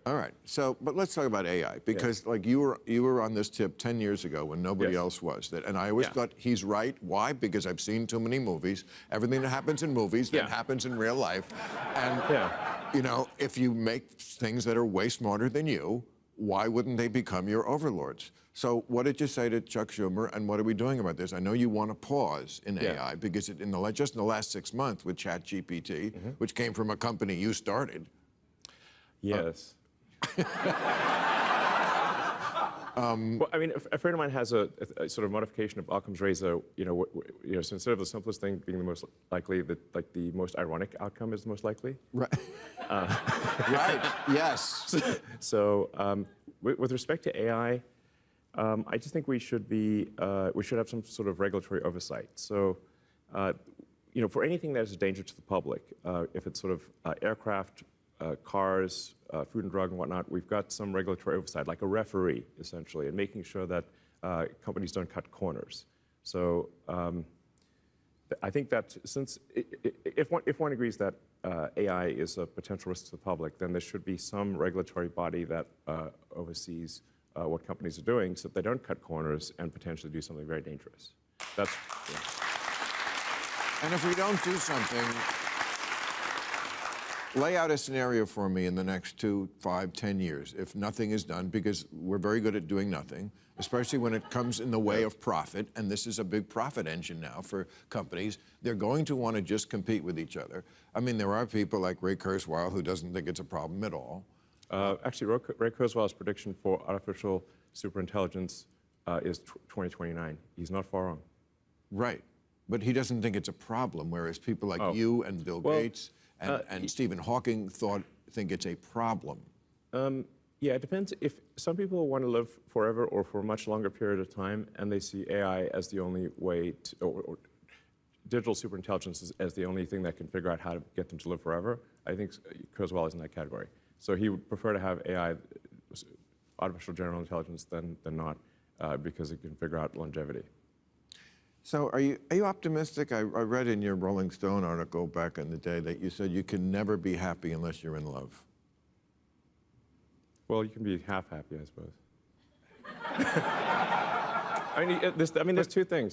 All right. So, but let's talk about AI because, like, you were on this tip 10 years ago when nobody else was. And I always thought he's right. Why? Because I've seen too many movies. Everything that happens in movies then happens in real life. And you know, if you make things that are way smarter than you, why wouldn't they become your overlords? So, what did you say to Chuck Schumer, and what are we doing about this? I know you want to pause in AI because just in the last 6 months with ChatGPT, which came from a company you started. Yes. Well, I mean, a friend of mine has a sort of modification of Occam's razor. So instead of the simplest thing being the most likely, the most ironic outcome is the most likely. Right. Right. Yes. So, with respect to AI, I just think we should have some sort of regulatory oversight. So, for anything that is a danger to the public, if it's sort of aircraft, cars, food and drug and whatnot, we've got some regulatory oversight, like a referee, essentially, and making sure that companies don't cut corners. So I think that if one agrees that AI is a potential risk to the public, then there should be some regulatory body that oversees what companies are doing so that they don't cut corners and potentially do something very dangerous. That's. And if we don't do something, lay out a scenario for me in the next 2, 5, 10 years if nothing is done, because we're very good at doing nothing, especially when it comes in the way of profit, and this is a big profit engine now for companies. They're going to want to just compete with each other. I mean, there are people like Ray Kurzweil who doesn't think it's a problem at all. Actually, Ray Kurzweil's prediction for artificial superintelligence is 2029. He's not far wrong. Right. But he doesn't think it's a problem, whereas people like you and Bill Gates and Stephen Hawking think it's a problem. Yeah, it depends. If some people want to live forever or for a much longer period of time, and they see AI as the only way to, or digital superintelligence as the only thing that can figure out how to get them to live forever, I think Kurzweil is in that category. So he would prefer to have AI, artificial general intelligence, than not, because it can figure out longevity. So are you optimistic? I read in your Rolling Stone article back in the day that you said you can never be happy unless you're in love. Well, you can be half happy, I suppose. I mean, there's two things.